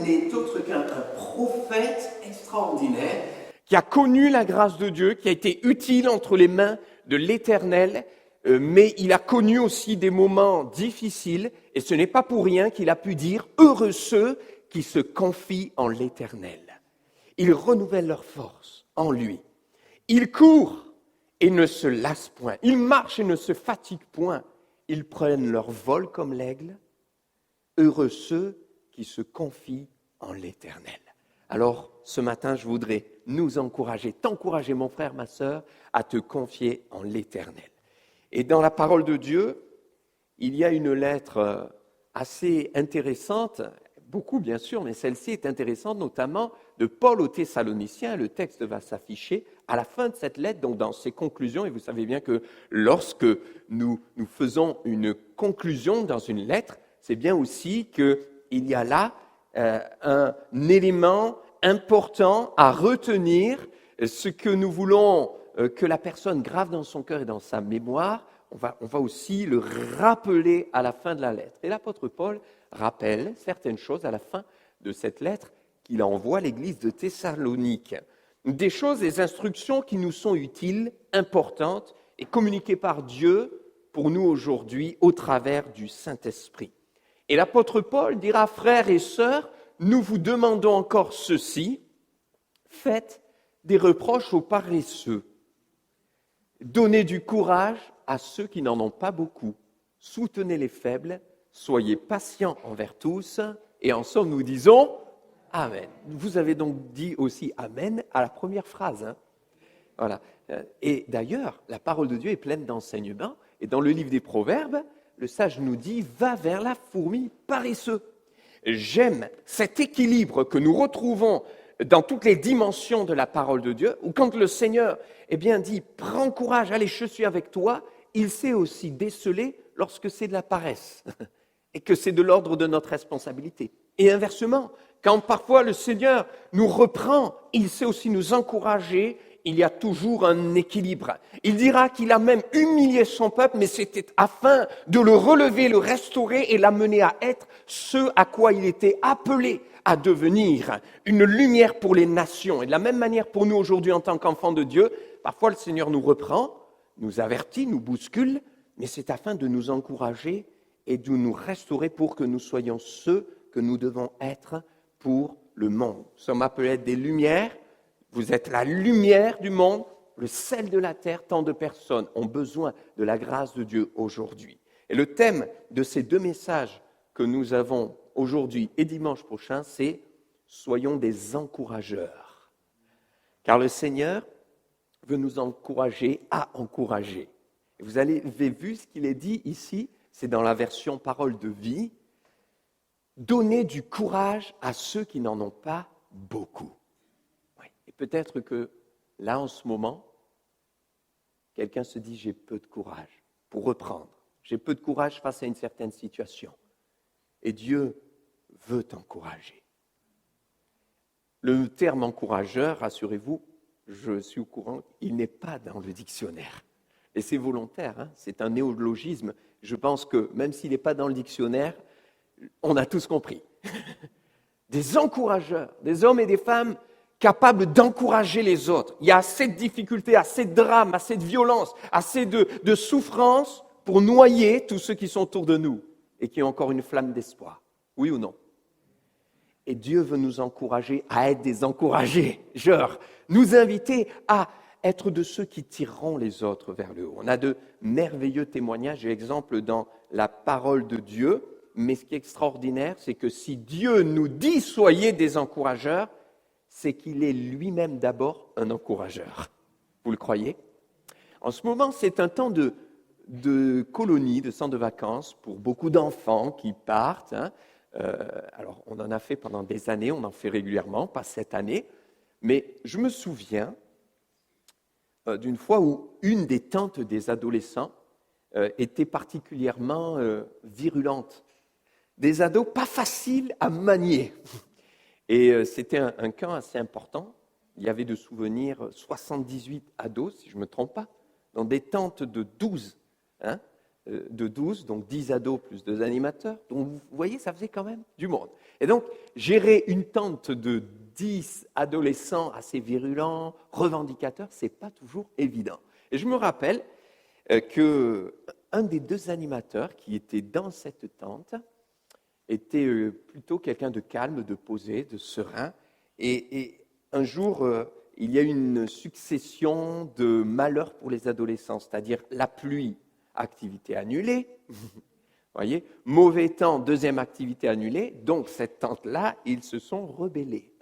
n'est autre qu'un prophète extraordinaire qui a connu la grâce de Dieu, qui a été utile entre les mains de l'Éternel, mais il a connu aussi des moments difficiles, et ce n'est pas pour rien qu'il a pu dire « Heureux ceux qui se confient en l'Éternel ». Ils renouvellent leur force en lui. Ils courent et ne se lassent point. Ils marchent et ne se fatiguent point. Ils prennent leur vol comme l'aigle. Heureux ceux qui se confient en l'Éternel. Alors, ce matin, je voudrais nous encourager, t'encourager, mon frère, ma sœur, à te confier en l'Éternel. Et dans la parole de Dieu, il y a une lettre assez intéressante, beaucoup bien sûr, mais celle-ci est intéressante, notamment de Paul aux Thessaloniciens. Le texte va s'afficher à la fin de cette lettre, donc dans ses conclusions. Et vous savez bien que lorsque nous faisons une conclusion dans une lettre, c'est bien aussi qu'il y a là un élément important à retenir, ce que nous voulons que la personne grave dans son cœur et dans sa mémoire. On va aussi le rappeler à la fin de la lettre. Et l'apôtre Paul rappelle certaines choses à la fin de cette lettre qu'il envoie à l'église de Thessalonique. Des choses, des instructions qui nous sont utiles, importantes et communiquées par Dieu pour nous aujourd'hui au travers du Saint-Esprit. Et l'apôtre Paul dira, frères et sœurs, nous vous demandons encore ceci, faites des reproches aux paresseux, donnez du courage à ceux qui n'en ont pas beaucoup, soutenez les faibles, soyez patients envers tous, et en somme nous disons Amen. Vous avez donc dit aussi Amen à la première phrase. Hein. Voilà. Et d'ailleurs, la parole de Dieu est pleine d'enseignements, et dans le livre des Proverbes, le sage nous dit « Va vers la fourmi paresseux ». J'aime cet équilibre que nous retrouvons dans toutes les dimensions de la parole de Dieu, où quand le Seigneur dit « Prends courage, allez, je suis avec toi », il sait aussi déceler lorsque c'est de la paresse et que c'est de l'ordre de notre responsabilité. Et inversement, quand parfois le Seigneur nous reprend, il sait aussi nous encourager. Il y a toujours un équilibre. Il dira qu'il a même humilié son peuple, mais c'était afin de le relever, le restaurer et l'amener à être ce à quoi il était appelé à devenir, une lumière pour les nations. Et de la même manière pour nous aujourd'hui en tant qu'enfants de Dieu, parfois le Seigneur nous reprend, nous avertit, nous bouscule, mais c'est afin de nous encourager et de nous restaurer pour que nous soyons ceux que nous devons être pour le monde. Nous sommes appelés à être des lumières. Vous êtes la lumière du monde, le sel de la terre. Tant de personnes ont besoin de la grâce de Dieu aujourd'hui. Et le thème de ces deux messages que nous avons aujourd'hui et dimanche prochain, c'est « Soyons des encourageurs ». Car le Seigneur veut nous encourager à encourager. Et vous avez vu ce qu'il est dit ici, c'est dans la version « Parole de vie ». Donnez du courage à ceux qui n'en ont pas beaucoup. Et peut-être que là, en ce moment, quelqu'un se dit « j'ai peu de courage pour reprendre. J'ai peu de courage face à une certaine situation. » Et Dieu veut t'encourager. Le terme « encourageur », rassurez-vous, je suis au courant, il n'est pas dans le dictionnaire. Et c'est volontaire, hein, c'est un néologisme. Je pense que même s'il n'est pas dans le dictionnaire, on a tous compris. Des encourageurs, des hommes et des femmes capables d'encourager les autres. Il y a assez de difficultés, assez de drames, assez de violence, assez de souffrance pour noyer tous ceux qui sont autour de nous et qui ont encore une flamme d'espoir. Oui ou non? Et Dieu veut nous encourager à être des encouragés, nous inviter à être de ceux qui tireront les autres vers le haut. On a de merveilleux témoignages et exemples dans la parole de Dieu, mais ce qui est extraordinaire, c'est que si Dieu nous dit « soyez des encourageurs », c'est qu'il est lui-même d'abord un encourageur. Vous le croyez? En ce moment, c'est un temps de colonie, de centre de vacances pour beaucoup d'enfants qui partent. Alors, on en a fait pendant des années, on en fait régulièrement, pas cette année. Mais je me souviens d'une fois où une des tantes des adolescents était particulièrement virulente. Des ados pas faciles à manier. Et c'était un camp assez important. Il y avait de souvenirs 78 ados, si je ne me trompe pas, dans des tentes de 12. de 12, donc 10 ados plus 2 animateurs. Donc vous voyez, ça faisait quand même du monde. Et donc, gérer une tente de 10 adolescents assez virulents, revendicateurs, ce n'est pas toujours évident. Et je me rappelle qu'un des 2 animateurs qui était dans cette tente était plutôt quelqu'un de calme, de posé, de serein. Et un jour, il y a eu une succession de malheurs pour les adolescents, c'est-à-dire la pluie, activité annulée. Voyez, mauvais temps, deuxième activité annulée. Donc, cette tente-là, ils se sont rebellés.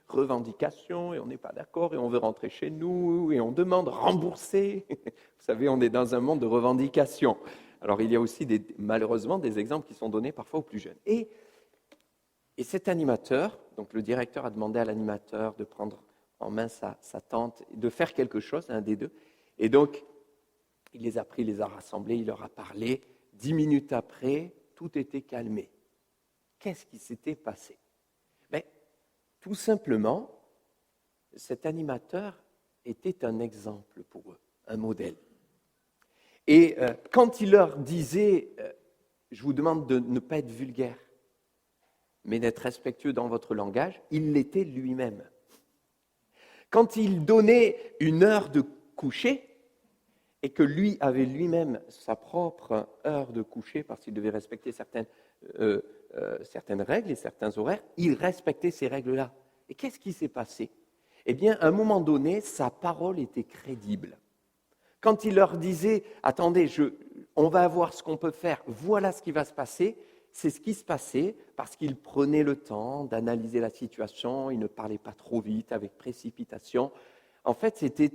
Revendication, et on n'est pas d'accord, et on veut rentrer chez nous, et on demande rembourser. Vous savez, on est dans un monde de revendications. Alors, il y a aussi, malheureusement, des exemples qui sont donnés parfois aux plus jeunes. Et cet animateur, donc le directeur a demandé à l'animateur de prendre en main sa tente, de faire quelque chose, un des 2. Et donc, il les a pris, il les a rassemblés, il leur a parlé. 10 minutes après, tout était calmé. Qu'est-ce qui s'était passé? Tout simplement, cet animateur était un exemple pour eux, un modèle. Et quand il leur disait, je vous demande de ne pas être vulgaire, mais d'être respectueux dans votre langage, il l'était lui-même. Quand il donnait une heure de coucher, et que lui avait lui-même sa propre heure de coucher, parce qu'il devait respecter certaines règles et certains horaires, il respectait ces règles-là. Et qu'est-ce qui s'est passé? Eh bien, à un moment donné, sa parole était crédible. Quand il leur disait, attendez, on va voir ce qu'on peut faire, voilà ce qui va se passer, c'est ce qui se passait parce qu'il prenait le temps d'analyser la situation, il ne parlait pas trop vite, avec précipitation. En fait, c'était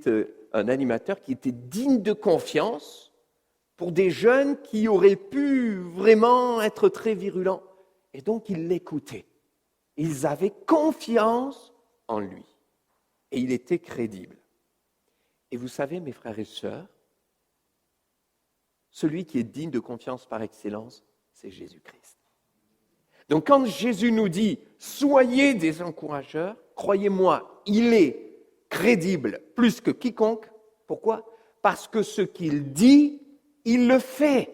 un animateur qui était digne de confiance pour des jeunes qui auraient pu vraiment être très virulents. Et donc, ils l'écoutaient. Ils avaient confiance en lui. Et il était crédible. Et vous savez, mes frères et sœurs, celui qui est digne de confiance par excellence, c'est Jésus-Christ. Donc, quand Jésus nous dit « Soyez des encourageurs », croyez-moi, il est crédible plus que quiconque. Pourquoi? Parce que ce qu'il dit, il le fait.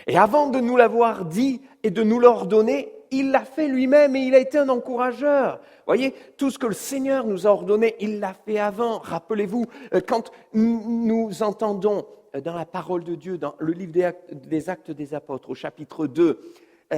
Et avant de nous l'avoir dit et de nous l'ordonner, il l'a fait lui-même et il a été un encourageur. Voyez, tout ce que le Seigneur nous a ordonné, il l'a fait avant. Rappelez-vous, quand nous entendons dans la parole de Dieu, dans le livre des Actes des Apôtres, au chapitre 2,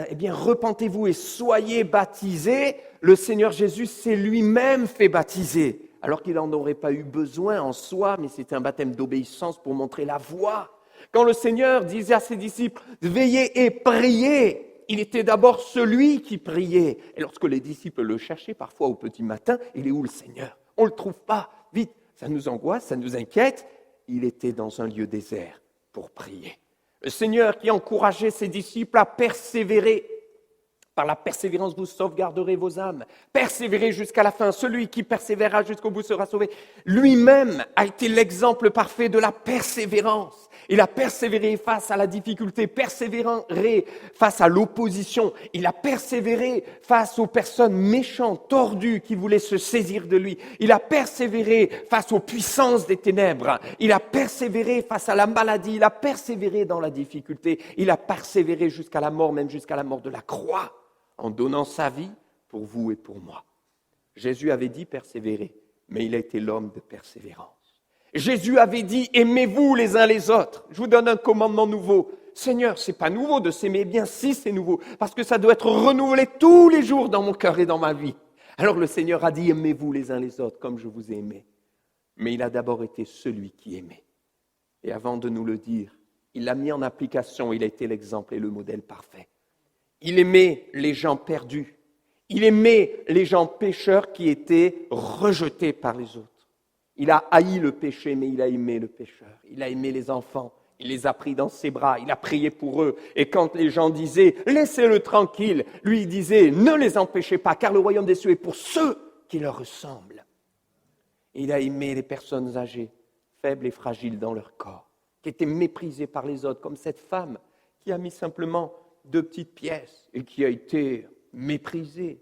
eh bien, repentez-vous et soyez baptisés, le Seigneur Jésus s'est lui-même fait baptiser. Alors qu'il n'en aurait pas eu besoin en soi, mais c'était un baptême d'obéissance pour montrer la voie. Quand le Seigneur disait à ses disciples « Veillez et priez », il était d'abord celui qui priait. Et lorsque les disciples le cherchaient, parfois au petit matin, il est où le Seigneur? On ne le trouve pas. Vite, ça nous angoisse, ça nous inquiète. Il était dans un lieu désert pour prier. Le Seigneur qui encourageait ses disciples à persévérer. Par la persévérance, vous sauvegarderez vos âmes. Persévérez jusqu'à la fin. Celui qui persévérera jusqu'au bout sera sauvé. Lui-même a été l'exemple parfait de la persévérance. Il a persévéré face à la difficulté, persévéré face à l'opposition. Il a persévéré face aux personnes méchantes, tordues, qui voulaient se saisir de lui. Il a persévéré face aux puissances des ténèbres. Il a persévéré face à la maladie. Il a persévéré dans la difficulté. Il a persévéré jusqu'à la mort, même jusqu'à la mort de la croix, en donnant sa vie pour vous et pour moi. Jésus avait dit persévérer, mais il a été l'homme de persévérance. Jésus avait dit « Aimez-vous les uns les autres ». Je vous donne un commandement nouveau. Seigneur, c'est pas nouveau de s'aimer, bien si c'est nouveau, parce que ça doit être renouvelé tous les jours dans mon cœur et dans ma vie. Alors le Seigneur a dit « Aimez-vous les uns les autres comme je vous ai aimé ». Mais il a d'abord été celui qui aimait. Et avant de nous le dire, il l'a mis en application, il a été l'exemple et le modèle parfait. Il aimait les gens perdus. Il aimait les gens pécheurs qui étaient rejetés par les autres. Il a haï le péché, mais il a aimé le pécheur. Il a aimé les enfants. Il les a pris dans ses bras. Il a prié pour eux. Et quand les gens disaient « Laissez-le tranquille », lui il disait « Ne les empêchez pas, car le royaume des cieux est pour ceux qui leur ressemblent. » Il a aimé les personnes âgées, faibles et fragiles dans leur corps, qui étaient méprisées par les autres, comme cette femme qui a mis simplement 2 petites pièces et qui a été méprisée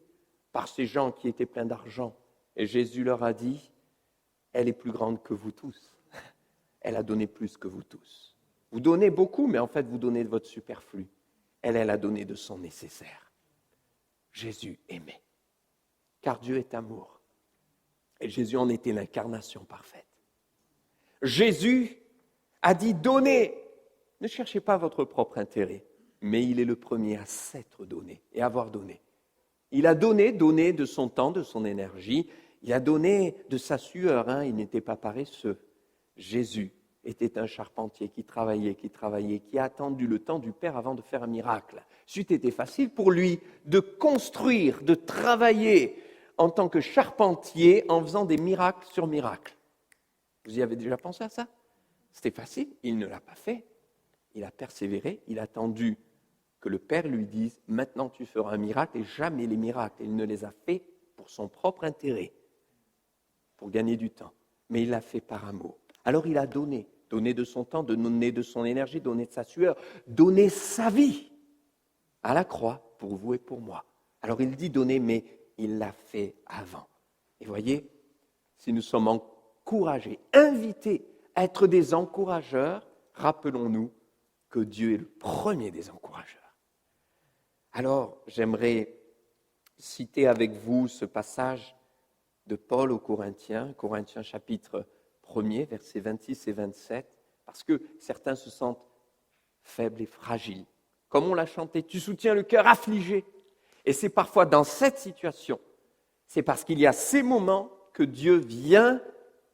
par ces gens qui étaient pleins d'argent. Et Jésus leur a dit « Elle est plus grande que vous tous. Elle a donné plus que vous tous. » Vous donnez beaucoup, mais en fait, vous donnez de votre superflu. Elle a donné de son nécessaire. Jésus aimait, car Dieu est amour. Et Jésus en était l'incarnation parfaite. Jésus a dit, donnez, ne cherchez pas votre propre intérêt, mais il est le premier à s'être donné et avoir donné. Il a donné de son temps, de son énergie, il a donné de sa sueur, il n'était pas paresseux. Jésus était un charpentier qui travaillait, qui a attendu le temps du Père avant de faire un miracle. C'eût été facile pour lui de construire, de travailler en tant que charpentier en faisant des miracles sur miracles. Vous y avez déjà pensé à ça? C'était facile, il ne l'a pas fait. Il a persévéré, il a attendu que le Père lui dise « Maintenant tu feras un miracle » et jamais les miracles. Il ne les a fait pour son propre intérêt, pour gagner du temps. Mais il l'a fait par amour. Alors il a donné de son temps, donné de son énergie, donné de sa sueur, donné sa vie à la croix pour vous et pour moi. Alors il dit donner, mais il l'a fait avant. Et voyez, si nous sommes encouragés, invités à être des encourageurs, rappelons-nous que Dieu est le premier des encourageurs. Alors, j'aimerais citer avec vous ce passage de Paul aux Corinthiens chapitre 1er, versets 26 et 27, parce que certains se sentent faibles et fragiles. Comme on l'a chanté, tu soutiens le cœur affligé. Et c'est parfois dans cette situation, c'est parce qu'il y a ces moments que Dieu vient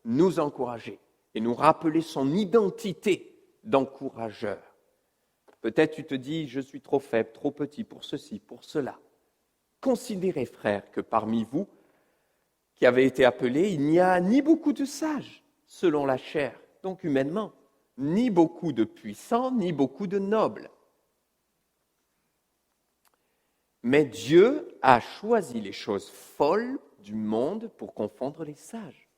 nous encourager et nous rappeler son identité d'encourageur. Peut-être tu te dis, je suis trop faible, trop petit pour ceci, pour cela. Considérez, frères, que parmi vous, qui avez été appelés, il n'y a ni beaucoup de sages, selon la chair, donc humainement, ni beaucoup de puissants, ni beaucoup de nobles. Mais Dieu a choisi les choses folles du monde pour confondre les sages.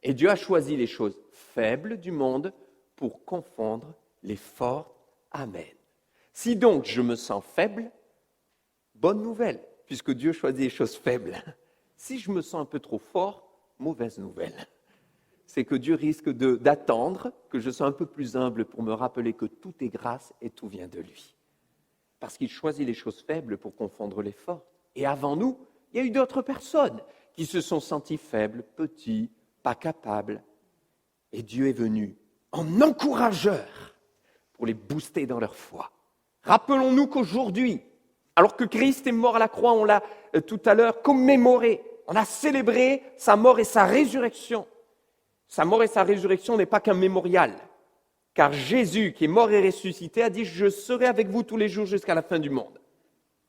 Et Dieu a choisi les choses faibles du monde pour confondre les forts. Amen. Si donc je me sens faible, bonne nouvelle, puisque Dieu choisit les choses faibles. Si je me sens un peu trop fort, mauvaise nouvelle. C'est que Dieu risque d'attendre que je sois un peu plus humble pour me rappeler que tout est grâce et tout vient de lui. Parce qu'il choisit les choses faibles pour confondre les forts. Et avant nous, il y a eu d'autres personnes qui se sont senties faibles, petits, pas capables. Et Dieu est venu en encourageur pour les booster dans leur foi. Rappelons-nous qu'aujourd'hui, alors que Christ est mort à la croix, on l'a tout à l'heure commémoré, on a célébré sa mort et sa résurrection. Sa mort et sa résurrection n'est pas qu'un mémorial, car Jésus, qui est mort et ressuscité, a dit « Je serai avec vous tous les jours jusqu'à la fin du monde ».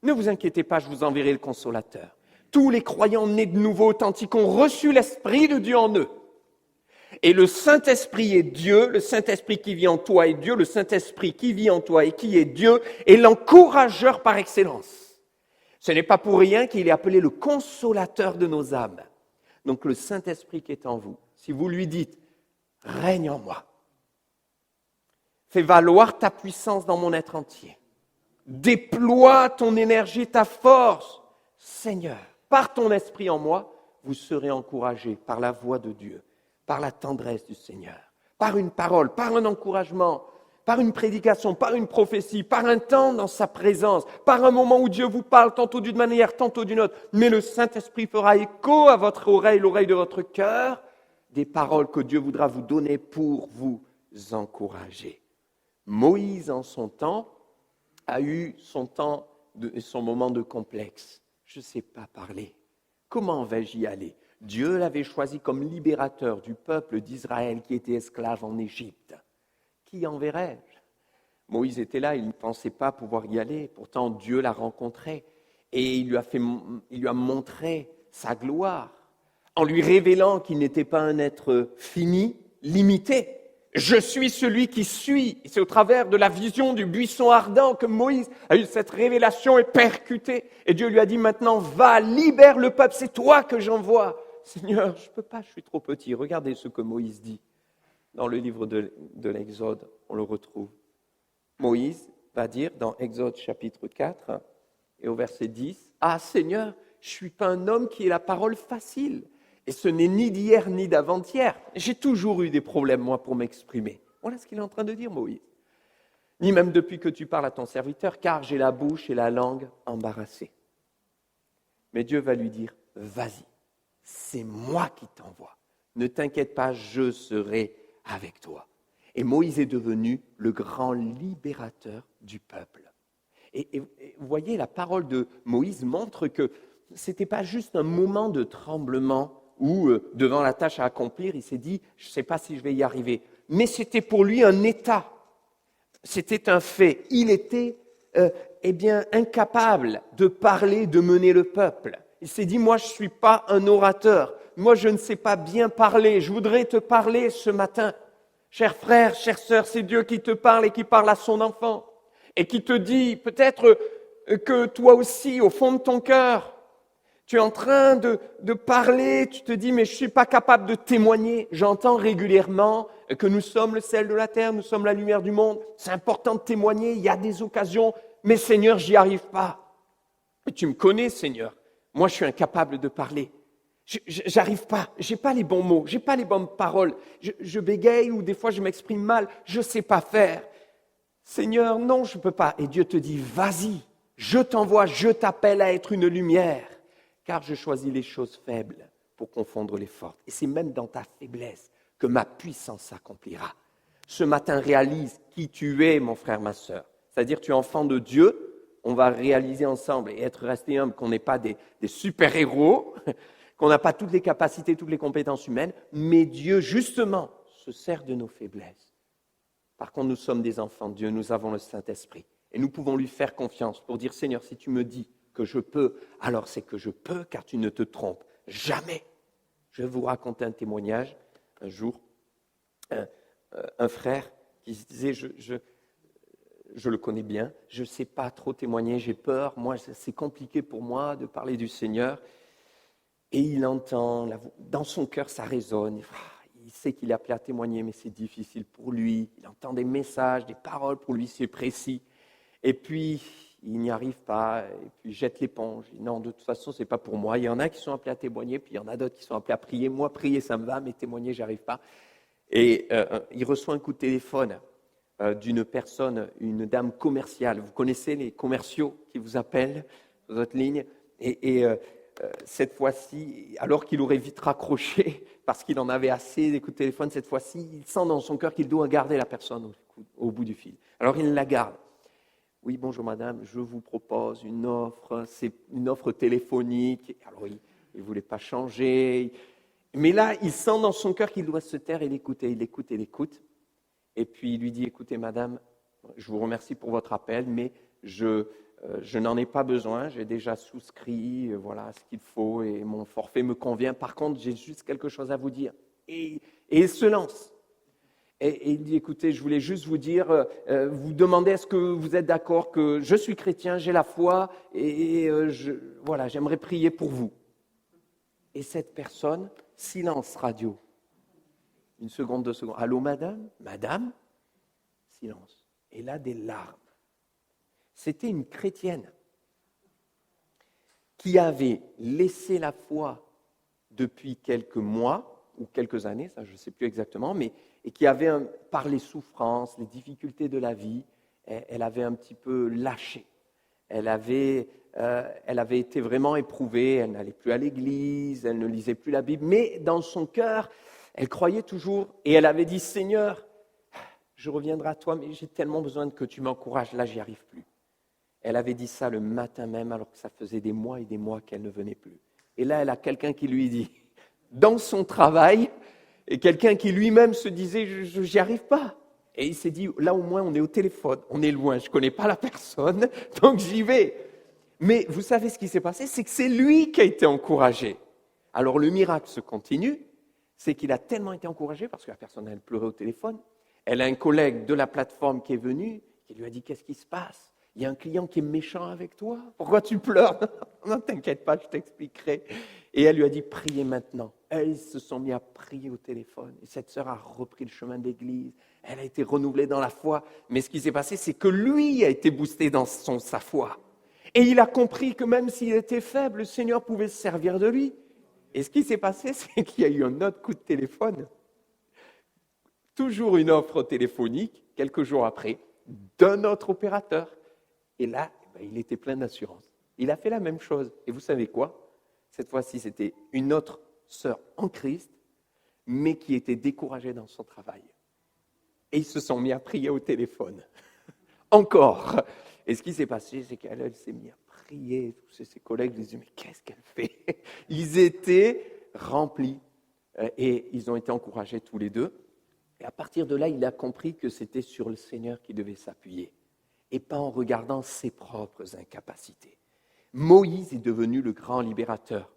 Ne vous inquiétez pas, je vous enverrai le Consolateur. Tous les croyants nés de nouveau, authentiques, ont reçu l'Esprit de Dieu en eux. Et le Saint-Esprit est Dieu, le Saint-Esprit qui vit en toi est Dieu, le Saint-Esprit qui vit en toi et qui est Dieu est l'encourageur par excellence. Ce n'est pas pour rien qu'il est appelé le consolateur de nos âmes. Donc le Saint-Esprit qui est en vous, si vous lui dites « Règne en moi », fais valoir ta puissance dans mon être entier, déploie ton énergie, ta force, Seigneur, par ton Esprit en moi, vous serez encouragés par la voix de Dieu, par la tendresse du Seigneur, par une parole, par un encouragement, par une prédication, par une prophétie, par un temps dans sa présence, par un moment où Dieu vous parle, tantôt d'une manière, tantôt d'une autre. Mais le Saint-Esprit fera écho à votre oreille, l'oreille de votre cœur, des paroles que Dieu voudra vous donner pour vous encourager. Moïse, en son temps, a eu son moment de complexe. Je ne sais pas parler. Comment vais-je y aller? Dieu l'avait choisi comme libérateur du peuple d'Israël qui était esclave en Égypte. Qui enverrai-je? Moïse était là, il ne pensait pas pouvoir y aller. Pourtant, Dieu l'a rencontré et il lui a montré sa gloire en lui révélant qu'il n'était pas un être fini, limité. Je suis celui qui suis. C'est au travers de la vision du buisson ardent que Moïse a eu cette révélation et percutée. Et Dieu lui a dit maintenant, va, libère le peuple, c'est toi que j'envoie. Seigneur, je ne peux pas, je suis trop petit. Regardez ce que Moïse dit. Dans le livre de l'Exode, on le retrouve. Moïse va dire dans Exode chapitre 4 et au verset 10, « Ah Seigneur, je ne suis pas un homme qui ait la parole facile. Et ce n'est ni d'hier ni d'avant-hier. J'ai toujours eu des problèmes, moi, pour m'exprimer. » Voilà ce qu'il est en train de dire, Moïse. ni même depuis que tu parles à ton serviteur, car j'ai la bouche et la langue embarrassées. Mais Dieu va lui dire, vas-y, c'est moi qui t'envoie. Ne t'inquiète pas, je serai avec toi. Et Moïse est devenu le grand libérateur du peuple. Et vous voyez, la parole de Moïse montre que ce n'était pas juste un moment de tremblement où, devant la tâche à accomplir, il s'est dit, je ne sais pas si je vais y arriver. Mais c'était pour lui un état. C'était un fait. Il était incapable de parler, de mener le peuple. Il s'est dit, moi je ne suis pas un orateur. Moi je ne sais pas bien parler. Je voudrais te parler ce matin. Cher frère, chère sœur, c'est Dieu qui te parle et qui parle à son enfant. Et qui te dit peut-être que toi aussi, au fond de ton cœur, tu es en train de parler, tu te dis, mais je ne suis pas capable de témoigner. J'entends régulièrement que nous sommes le sel de la terre, nous sommes la lumière du monde. C'est important de témoigner, il y a des occasions, mais Seigneur, j'y arrive pas. Et tu me connais, Seigneur. Moi, je suis incapable de parler. J'arrive pas, j'ai pas les bons mots, j'ai pas les bonnes paroles. Je bégaye ou des fois je m'exprime mal, je sais pas faire. Seigneur, non, je peux pas. Et Dieu te dit, vas-y, je t'envoie, je t'appelle à être une lumière. Car je choisis les choses faibles pour confondre les fortes. Et c'est même dans ta faiblesse que ma puissance s'accomplira. Ce matin, réalise qui tu es, mon frère, ma sœur. C'est-à-dire, tu es enfant de Dieu. On va réaliser ensemble et être resté humble qu'on n'est pas des super-héros, qu'on n'a pas toutes les capacités, toutes les compétences humaines, mais Dieu, justement, se sert de nos faiblesses. Par contre, nous sommes des enfants de Dieu, nous avons le Saint-Esprit. Et nous pouvons lui faire confiance pour dire, Seigneur, si tu me dis que je peux, alors c'est que je peux, car tu ne te trompes jamais. Je vais vous raconter un témoignage. Un jour, un frère qui se disait, je le connais bien, je ne sais pas trop témoigner, j'ai peur, moi c'est compliqué pour moi de parler du Seigneur. Et il entend, dans son cœur ça résonne, il sait qu'il est appelé à témoigner, mais c'est difficile pour lui. Il entend des messages, des paroles, pour lui c'est précis. Et puis, il n'y arrive pas, et puis il jette l'éponge. Il dit, non, de toute façon, ce n'est pas pour moi. Il y en a qui sont appelés à témoigner, puis il y en a d'autres qui sont appelés à prier. Moi, prier, ça me va, mais témoigner, je n'y arrive pas. Et il reçoit un coup de téléphone d'une personne, une dame commerciale. Vous connaissez les commerciaux qui vous appellent sur votre ligne. Et cette fois-ci, alors qu'il aurait vite raccroché, parce qu'il en avait assez des coups de téléphone, cette fois-ci, il sent dans son cœur qu'il doit garder la personne au bout du fil. Alors il la garde. Oui, bonjour madame, je vous propose une offre, c'est une offre téléphonique. Alors il ne voulait pas changer. Mais là, il sent dans son cœur qu'il doit se taire et l'écouter. Il l'écoute. Et puis il lui dit, écoutez madame, je vous remercie pour votre appel, mais je n'en ai pas besoin, j'ai déjà souscrit, voilà ce qu'il faut et mon forfait me convient. Par contre, j'ai juste quelque chose à vous dire. Et il se lance. Et il dit, écoutez, je voulais juste vous dire, vous demandez est-ce que vous êtes d'accord que je suis chrétien, j'ai la foi, et voilà, j'aimerais prier pour vous. Et cette personne, silence radio. Une seconde, 2 secondes. Allô, madame? Madame? Silence. Et là, des larmes. C'était une chrétienne qui avait laissé la foi depuis quelques mois ou quelques années, ça je ne sais plus exactement, mais et qui avait, par les souffrances, les difficultés de la vie, elle avait un petit peu lâché. Elle avait été vraiment éprouvée, elle n'allait plus à l'église, elle ne lisait plus la Bible, mais dans son cœur, elle croyait toujours et elle avait dit, Seigneur, je reviendrai à toi, mais j'ai tellement besoin que tu m'encourages, là j'y arrive plus. Elle avait dit ça le matin même, alors que ça faisait des mois et des mois qu'elle ne venait plus. Et là, elle a quelqu'un qui lui dit, dans son travail, et quelqu'un qui lui-même se disait, je n'y arrive pas. Et il s'est dit, là au moins on est au téléphone, on est loin, je ne connais pas la personne, donc j'y vais. Mais vous savez ce qui s'est passé, c'est que c'est lui qui a été encouragé. Alors le miracle se continue, c'est qu'il a tellement été encouragé, parce que la personne, elle pleurait au téléphone, elle a un collègue de la plateforme qui est venu, qui lui a dit, qu'est-ce qui se passe? Il y a un client qui est méchant avec toi, pourquoi tu pleures? Non, t'inquiète pas, je t'expliquerai. Et elle lui a dit, priez maintenant. Elles se sont mis à prier au téléphone. Et cette sœur a repris le chemin de l'église. Elle a été renouvelée dans la foi. Mais ce qui s'est passé, c'est que lui a été boosté dans sa foi. Et il a compris que même s'il était faible, le Seigneur pouvait se servir de lui. Et ce qui s'est passé, c'est qu'il y a eu un autre coup de téléphone. Toujours une offre téléphonique, quelques jours après. d'un autre opérateur. Et là, il était plein d'assurance. Il a fait la même chose. Et vous savez quoi? Cette fois-ci, c'était une autre sœur en Christ, mais qui était découragée dans son travail. Et ils se sont mis à prier au téléphone. Encore. Et ce qui s'est passé, c'est qu'elle s'est mise à prier. Tous ses collègues lui disaient, mais qu'est-ce qu'elle fait? Ils étaient remplis et ils ont été encouragés tous les deux. Et à partir de là, il a compris que c'était sur le Seigneur qu'il devait s'appuyer et pas en regardant ses propres incapacités. Moïse est devenu le grand libérateur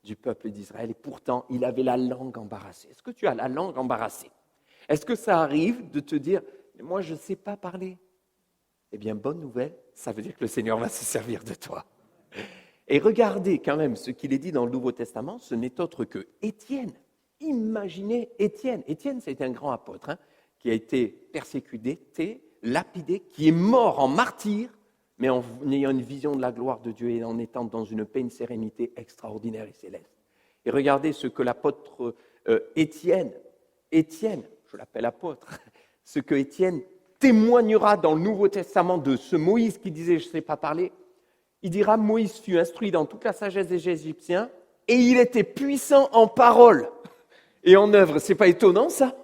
du peuple d'Israël et pourtant, il avait la langue embarrassée. Est-ce que tu as la langue embarrassée? Est-ce que ça arrive de te dire, moi, je ne sais pas parler? Eh bien, bonne nouvelle, ça veut dire que le Seigneur va se servir de toi. Et regardez quand même ce qu'il est dit dans le Nouveau Testament, ce n'est autre que Étienne. Imaginez Étienne. Étienne, c'est un grand apôtre qui a été persécuté, lapidé, qui est mort en martyr, mais en ayant une vision de la gloire de Dieu et en étant dans une paix, une sérénité extraordinaire et céleste. Et regardez ce que l'apôtre Étienne, je l'appelle apôtre, ce que Étienne témoignera dans le Nouveau Testament de ce Moïse qui disait « je ne sais pas parler ». Il dira « Moïse fut instruit dans toute la sagesse des Égyptiens et il était puissant en parole et en œuvre ». Ce n'est pas étonnant ça?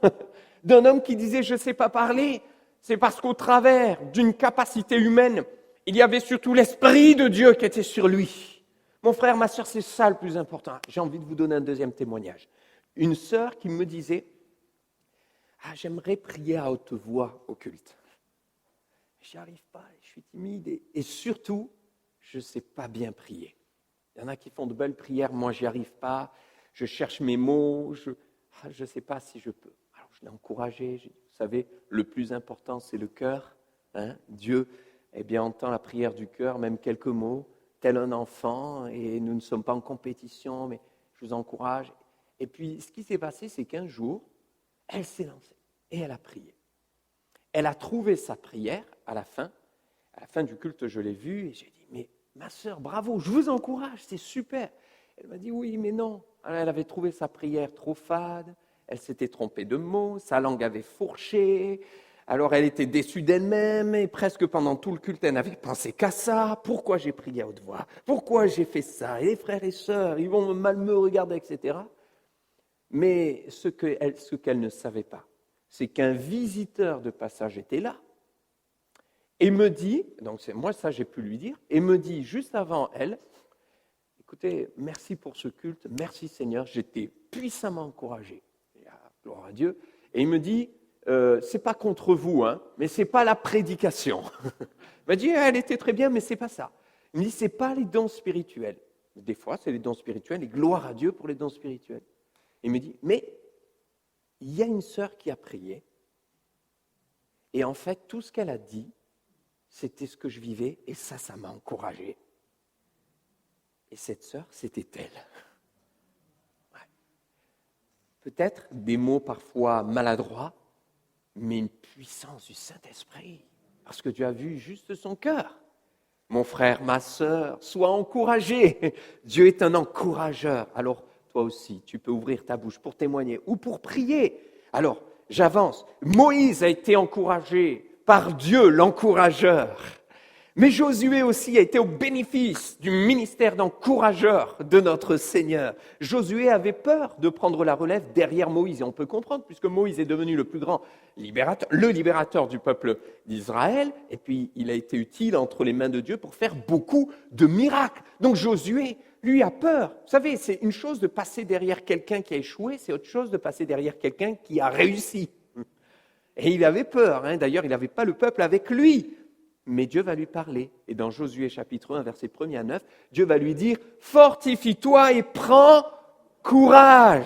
D'un homme qui disait « je ne sais pas parler ». C'est parce qu'au travers d'une capacité humaine, il y avait surtout l'Esprit de Dieu qui était sur lui. Mon frère, ma sœur, c'est ça le plus important. J'ai envie de vous donner un deuxième témoignage. Une sœur qui me disait « Ah, j'aimerais prier à haute voix au culte. J'y arrive pas, je suis timide et surtout, je ne sais pas bien prier. Il y en a qui font de belles prières, moi, j'y arrive pas. Je cherche mes mots, je ne sais pas si je peux. » Alors, je l'ai encouragé. J'ai dit, vous savez, le plus important, c'est le cœur. Dieu, entend la prière du cœur, même quelques mots, tel un enfant, et nous ne sommes pas en compétition, mais je vous encourage. Et puis, ce qui s'est passé, c'est qu'un jour, elle s'est lancée et elle a prié. Elle a trouvé sa prière à la fin du culte, je l'ai vue, et j'ai dit, mais ma sœur, bravo, je vous encourage, c'est super. Elle m'a dit, oui, mais non. Alors, elle avait trouvé sa prière trop fade, elle s'était trompée de mots, sa langue avait fourché, alors elle était déçue d'elle-même, et presque pendant tout le culte, elle n'avait pensé qu'à ça. Pourquoi j'ai prié à haute voix? Pourquoi j'ai fait ça? Et les frères et sœurs, ils vont mal me regarder, etc. Mais ce qu'elle ne savait pas, c'est qu'un visiteur de passage était là et me dit, donc c'est moi ça j'ai pu lui dire, et me dit juste avant elle, écoutez, merci pour ce culte, merci Seigneur, j'étais puissamment encouragé, gloire à Dieu, et il me dit, c'est pas contre vous, mais c'est pas la prédication. Il m'a dit, elle était très bien, mais c'est pas ça. Il me dit, c'est pas les dons spirituels. Des fois, c'est les dons spirituels, et gloire à Dieu pour les dons spirituels. Il me dit, mais il y a une sœur qui a prié, et en fait, tout ce qu'elle a dit, c'était ce que je vivais, et ça m'a encouragé. Et cette sœur, c'était elle. Ouais. Peut-être des mots parfois maladroits, mais une puissance du Saint-Esprit, parce que tu as vu juste son cœur. Mon frère, ma sœur, sois encouragé. Dieu est un encourageur. Alors, toi aussi, tu peux ouvrir ta bouche pour témoigner ou pour prier. Alors, j'avance. Moïse a été encouragé par Dieu, l'encourageur. Mais Josué aussi a été au bénéfice du ministère d'encourageur de notre Seigneur. Josué avait peur de prendre la relève derrière Moïse. Et on peut comprendre, puisque Moïse est devenu le plus grand libérateur, le libérateur du peuple d'Israël. Et puis, il a été utile entre les mains de Dieu pour faire beaucoup de miracles. Donc Josué, lui, a peur. Vous savez, c'est une chose de passer derrière quelqu'un qui a échoué, c'est autre chose de passer derrière quelqu'un qui a réussi. Et il avait peur. D'ailleurs, il n'avait pas le peuple avec lui. Mais Dieu va lui parler. Et dans Josué chapitre 1, verset 1er à 9, Dieu va lui dire « Fortifie-toi et prends courage ».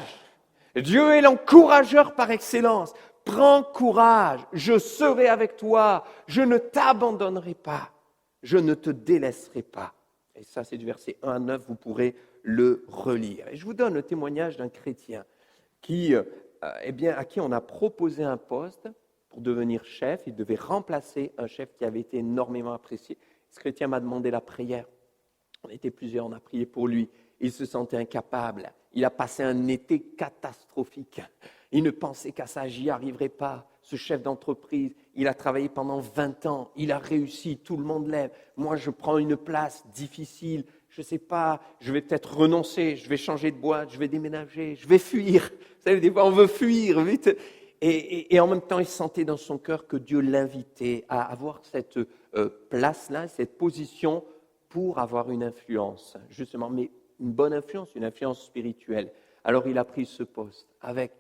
Dieu est l'encourageur par excellence. Prends courage, je serai avec toi, je ne t'abandonnerai pas, je ne te délaisserai pas. Et ça, c'est du verset 1 à 9, vous pourrez le relire. Et je vous donne le témoignage d'un chrétien à qui on a proposé un poste pour devenir chef. Il devait remplacer un chef qui avait été énormément apprécié. Ce chrétien m'a demandé la prière. On était plusieurs, on a prié pour lui. Il se sentait incapable. Il a passé un été catastrophique. Il ne pensait qu'à ça, j'y arriverai pas. ce chef d'entreprise, il a travaillé pendant 20 ans, il a réussi, tout le monde l'aime. Moi, je prends une place difficile, je ne sais pas, je vais peut-être renoncer, je vais changer de boîte, je vais déménager, je vais fuir. Vous savez, des fois, on veut fuir vite. Et en même temps, il sentait dans son cœur que Dieu l'invitait à avoir cette place-là, cette position pour avoir une influence, justement, mais une bonne influence, une influence spirituelle. Alors il a pris ce poste avec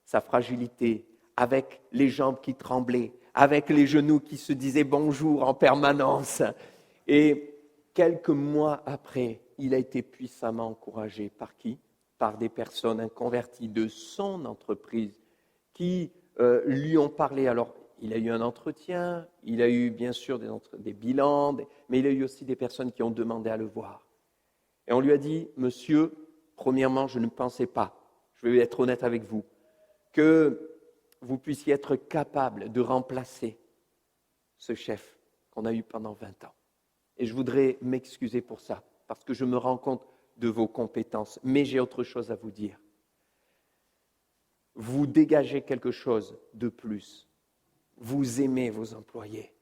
sa fragilité, avec les jambes qui tremblaient, avec les genoux qui se disaient bonjour en permanence. Et quelques mois après, il a été puissamment encouragé par qui? Par des personnes inconverties de son entreprise qui lui ont parlé. Alors, il a eu un entretien, il a eu bien sûr des bilans, mais il a eu aussi des personnes qui ont demandé à le voir. Et on lui a dit, monsieur, premièrement, je ne pensais pas, je vais être honnête avec vous, que vous puissiez être capable de remplacer ce chef qu'on a eu pendant 20 ans. Et je voudrais m'excuser pour ça, parce que je me rends compte de vos compétences, mais j'ai autre chose à vous dire. Vous dégagez quelque chose de plus. Vous aimez vos employés.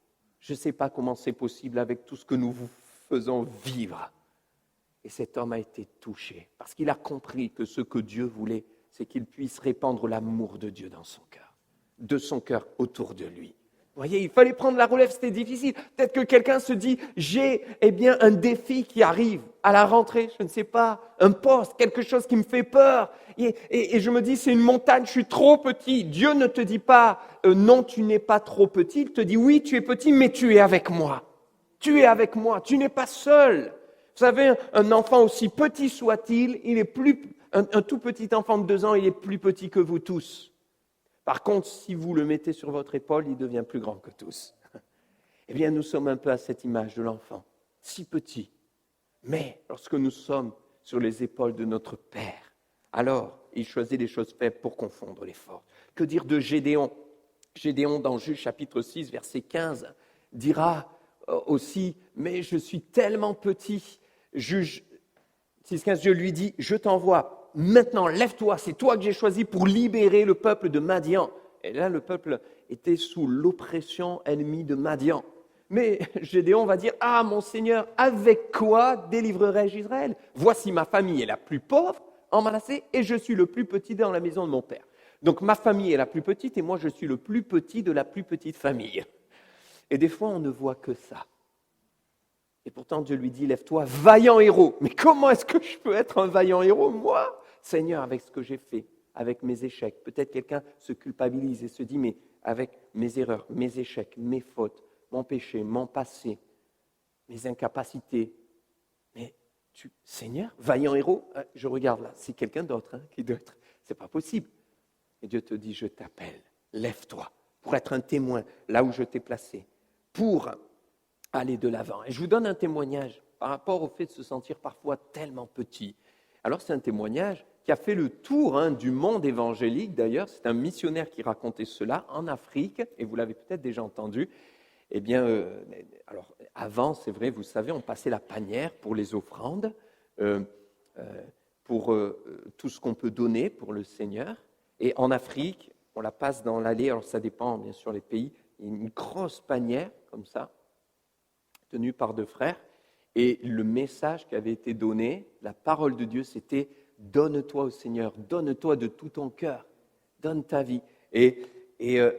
Je ne sais pas comment c'est possible avec tout ce que nous vous faisons vivre. Et cet homme a été touché parce qu'il a compris que ce que Dieu voulait, c'est qu'il puisse répandre l'amour de Dieu dans son cœur, de son cœur autour de lui. Vous voyez, il fallait prendre la relève, c'était difficile. Peut-être que quelqu'un se dit, j'ai un défi qui arrive à la rentrée, je ne sais pas, un poste, quelque chose qui me fait peur. Et je me dis, c'est une montagne, je suis trop petit. Dieu ne te dit pas, non, tu n'es pas trop petit. Il te dit, oui, tu es petit, mais tu es avec moi. Tu es avec moi, tu n'es pas seul. Vous savez, un enfant aussi petit soit-il, un tout petit enfant de 2 ans, il est plus petit que vous tous. Par contre, si vous le mettez sur votre épaule, il devient plus grand que tous. Eh bien, nous sommes un peu à cette image de l'enfant, si petit. Mais lorsque nous sommes sur les épaules de notre Père, alors il choisit les choses faibles pour confondre les forts. Que dire de Gédéon? Gédéon, dans Juge chapitre 6, verset 15, dira aussi, mais je suis tellement petit. Juge 6, 15, Dieu lui dit, je t'envoie. Maintenant, lève-toi, c'est toi que j'ai choisi pour libérer le peuple de Madian. Et là, le peuple était sous l'oppression ennemie de Madian. Mais Gédéon va dire, ah mon Seigneur, avec quoi délivrerai-je Israël? Voici ma famille est la plus pauvre en Manassé et je suis le plus petit dans la maison de mon père. Donc ma famille est la plus petite et moi je suis le plus petit de la plus petite famille. Et des fois, on ne voit que ça. Et pourtant, Dieu lui dit, lève-toi, vaillant héros. Mais comment est-ce que je peux être un vaillant héros, moi, Seigneur, avec ce que j'ai fait, avec mes échecs? Peut-être quelqu'un se culpabilise et se dit, mais avec mes erreurs, mes échecs, mes fautes, mon péché, mon passé, mes incapacités. Mais Seigneur, vaillant héros, je regarde là, c'est quelqu'un d'autre qui doit être. C'est pas possible. Et Dieu te dit, je t'appelle, lève-toi, pour être un témoin là où je t'ai placé, pour aller de l'avant. Et je vous donne un témoignage par rapport au fait de se sentir parfois tellement petit. Alors c'est un témoignage qui a fait le tour du monde évangélique. D'ailleurs, c'est un missionnaire qui racontait cela en Afrique, et vous l'avez peut-être déjà entendu. Eh bien, alors avant, c'est vrai, vous savez, on passait la panière pour les offrandes, pour tout ce qu'on peut donner pour le Seigneur. Et en Afrique, on la passe dans l'allée, alors ça dépend bien sûr les pays, une grosse panière comme ça, tenue par 2 frères, et le message qui avait été donné, la parole de Dieu, c'était « Donne-toi au Seigneur, donne-toi de tout ton cœur, donne ta vie ». Et il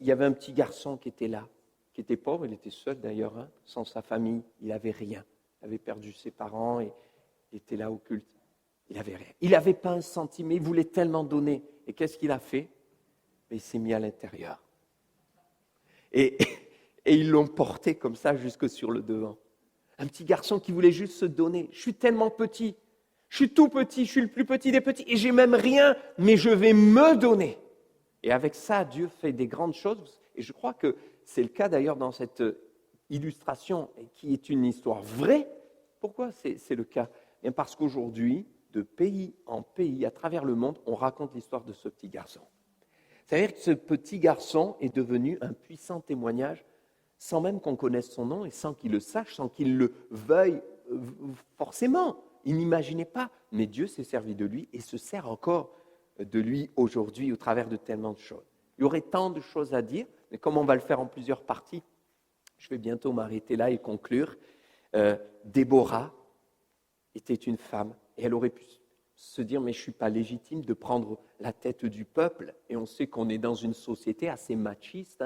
y avait un petit garçon qui était là, qui était pauvre, il était seul d'ailleurs, sans sa famille, il n'avait rien. Il avait perdu ses parents et il était là au culte. Il n'avait rien. Il n'avait pas un centime, il voulait tellement donner. Et qu'est-ce qu'il a fait? Il s'est mis à l'intérieur. Et ils l'ont porté comme ça jusque sur le devant. Un petit garçon qui voulait juste se donner. Je suis tellement petit, je suis tout petit, je suis le plus petit des petits, et j'ai même rien, mais je vais me donner. Et avec ça, Dieu fait des grandes choses. Et je crois que c'est le cas d'ailleurs dans cette illustration, qui est une histoire vraie. Pourquoi c'est le cas? Bien parce qu'aujourd'hui, de pays en pays, à travers le monde, on raconte l'histoire de ce petit garçon. C'est-à-dire que ce petit garçon est devenu un puissant témoignage sans même qu'on connaisse son nom et sans qu'il le sache, sans qu'il le veuille forcément. Il n'imaginait pas, mais Dieu s'est servi de lui et se sert encore de lui aujourd'hui au travers de tellement de choses. y aurait tant de choses à dire, mais comme on va le faire en plusieurs parties, je vais bientôt m'arrêter là et conclure. Déborah était une femme et elle aurait pu se dire, mais je ne suis pas légitime de prendre la tête du peuple. Et on sait qu'on est dans une société assez machiste,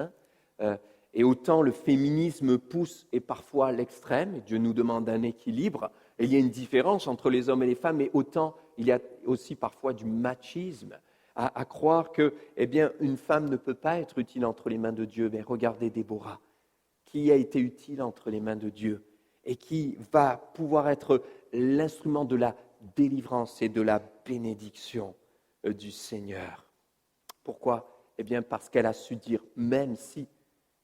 et autant le féminisme pousse et parfois à l'extrême, et Dieu nous demande un équilibre, et il y a une différence entre les hommes et les femmes, mais autant il y a aussi parfois du machisme, à croire que, une femme ne peut pas être utile entre les mains de Dieu. Mais regardez Déborah, qui a été utile entre les mains de Dieu et qui va pouvoir être l'instrument de la délivrance et de la bénédiction du Seigneur. Pourquoi ? Parce qu'elle a su dire, même si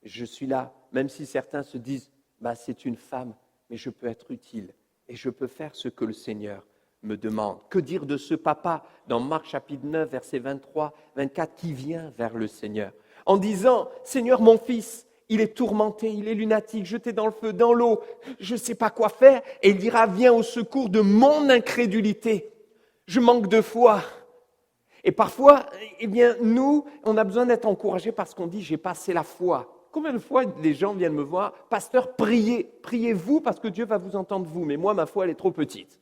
je suis là, même si certains se disent, c'est une femme, mais je peux être utile et je peux faire ce que le Seigneur me demande. Que dire de ce papa dans Marc chapitre 9, versets 23, 24, qui vient vers le Seigneur en disant, Seigneur, mon fils, il est tourmenté, il est lunatique, jeté dans le feu, dans l'eau, je ne sais pas quoi faire. Et il dira, viens au secours de mon incrédulité. Je manque de foi. Et parfois, nous, on a besoin d'être encouragés parce qu'on dit, j'ai pas assez la foi. Combien de fois les gens viennent me voir, pasteur, priez-vous parce que Dieu va vous entendre vous. Mais moi, ma foi, elle est trop petite.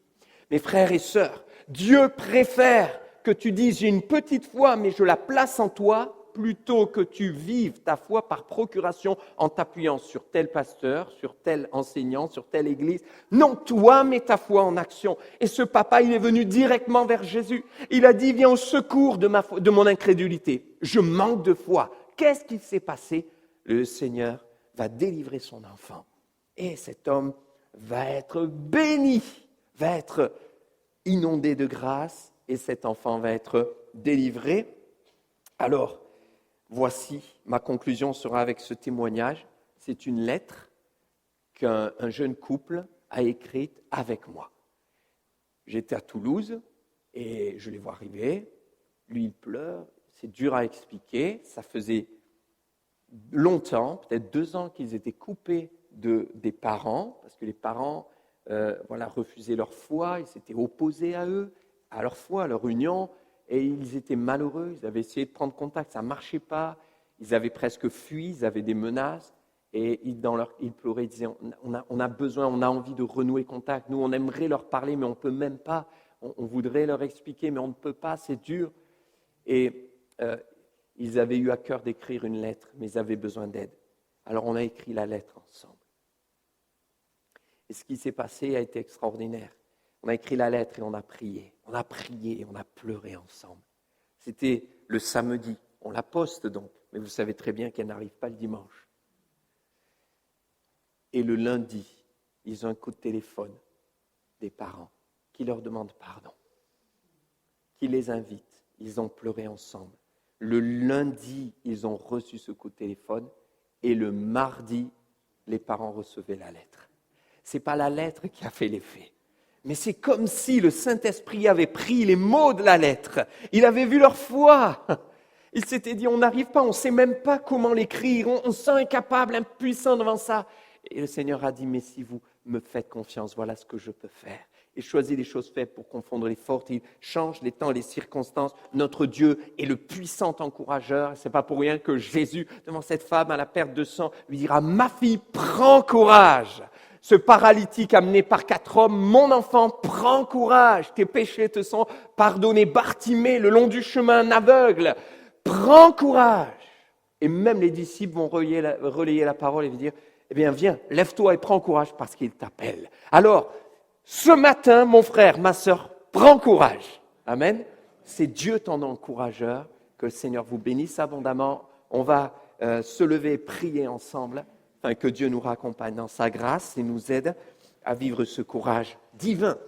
Mes frères et sœurs, Dieu préfère que tu dises, j'ai une petite foi, mais je la place en toi, plutôt que tu vives ta foi par procuration en t'appuyant sur tel pasteur, sur tel enseignant, sur telle église. Non, toi, mets ta foi en action. Et ce papa, il est venu directement vers Jésus. Il a dit, viens au secours de mon incrédulité. Je manque de foi. Qu'est-ce qui s'est passé ? Le Seigneur va délivrer son enfant. Et cet homme va être béni, va être inondé de grâce, et cet enfant va être délivré. Alors, voici, ma conclusion sera avec ce témoignage. C'est une lettre qu'un jeune couple a écrite avec moi. J'étais à Toulouse et je les vois arriver. Lui, il pleure. C'est dur à expliquer. Ça faisait longtemps, peut-être 2 ans, qu'ils étaient coupés des parents, parce que les parents refusaient leur foi, ils s'étaient opposés à eux, à leur foi, à leur union. Et ils étaient malheureux, ils avaient essayé de prendre contact, ça ne marchait pas, ils avaient presque fui, ils avaient des menaces, et ils pleuraient, ils disaient, on a besoin, on a envie de renouer contact, nous on aimerait leur parler, mais on ne peut même pas, on voudrait leur expliquer, mais on ne peut pas, c'est dur. Et ils avaient eu à cœur d'écrire une lettre, mais ils avaient besoin d'aide. Alors on a écrit la lettre ensemble. Et ce qui s'est passé a été extraordinaire. On a écrit la lettre et on a prié et on a pleuré ensemble. C'était le samedi, on la poste donc, mais vous savez très bien qu'elle n'arrive pas le dimanche. Et le lundi, ils ont un coup de téléphone des parents qui leur demandent pardon, qui les invitent, ils ont pleuré ensemble. Le lundi, ils ont reçu ce coup de téléphone et le mardi, les parents recevaient la lettre. Ce n'est pas la lettre qui a fait l'effet. Mais c'est comme si le Saint-Esprit avait pris les mots de la lettre. Il avait vu leur foi. Il s'était dit, on n'arrive pas, on ne sait même pas comment l'écrire. On se sent incapable, impuissant devant ça. Et le Seigneur a dit, mais si vous me faites confiance, voilà ce que je peux faire. Et choisis les choses faites pour confondre les fortes. Il change les temps, les circonstances. Notre Dieu est le puissant encourageur. Ce n'est pas pour rien que Jésus, devant cette femme à la perte de sang, lui dira, ma fille, prends courage. Ce paralytique amené par 4 hommes, mon enfant, prends courage, tes péchés te sont pardonnés. Bartimée, le long du chemin, un aveugle, prends courage. Et même les disciples vont relayer la parole et lui dire, viens, lève-toi et prends courage parce qu'il t'appelle. Alors, ce matin, mon frère, ma sœur, prends courage. Amen. C'est Dieu ton encourageur. Que le Seigneur vous bénisse abondamment. On va se lever et prier ensemble. Enfin, que Dieu nous raccompagne dans sa grâce et nous aide à vivre ce courage divin.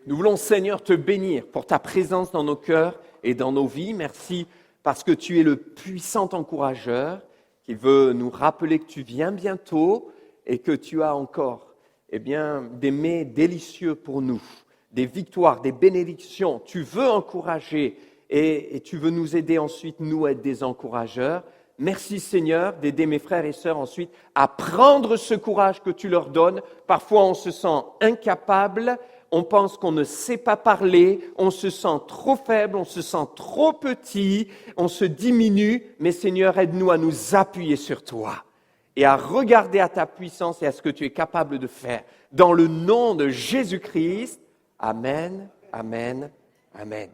Nous voulons, Seigneur, te bénir pour ta présence dans nos cœurs et dans nos vies. Merci parce que tu es le puissant encourageur qui veut nous rappeler que tu viens bientôt et que tu as encore des mets délicieux pour nous, des victoires, des bénédictions. Tu veux encourager et tu veux nous aider ensuite, nous, à être des encourageurs. Merci Seigneur d'aider mes frères et sœurs ensuite à prendre ce courage que tu leur donnes. Parfois on se sent incapable, on pense qu'on ne sait pas parler, on se sent trop faible, on se sent trop petit, on se diminue, mais Seigneur, aide-nous à nous appuyer sur toi et à regarder à ta puissance et à ce que tu es capable de faire. Dans le nom de Jésus-Christ, Amen, Amen, Amen.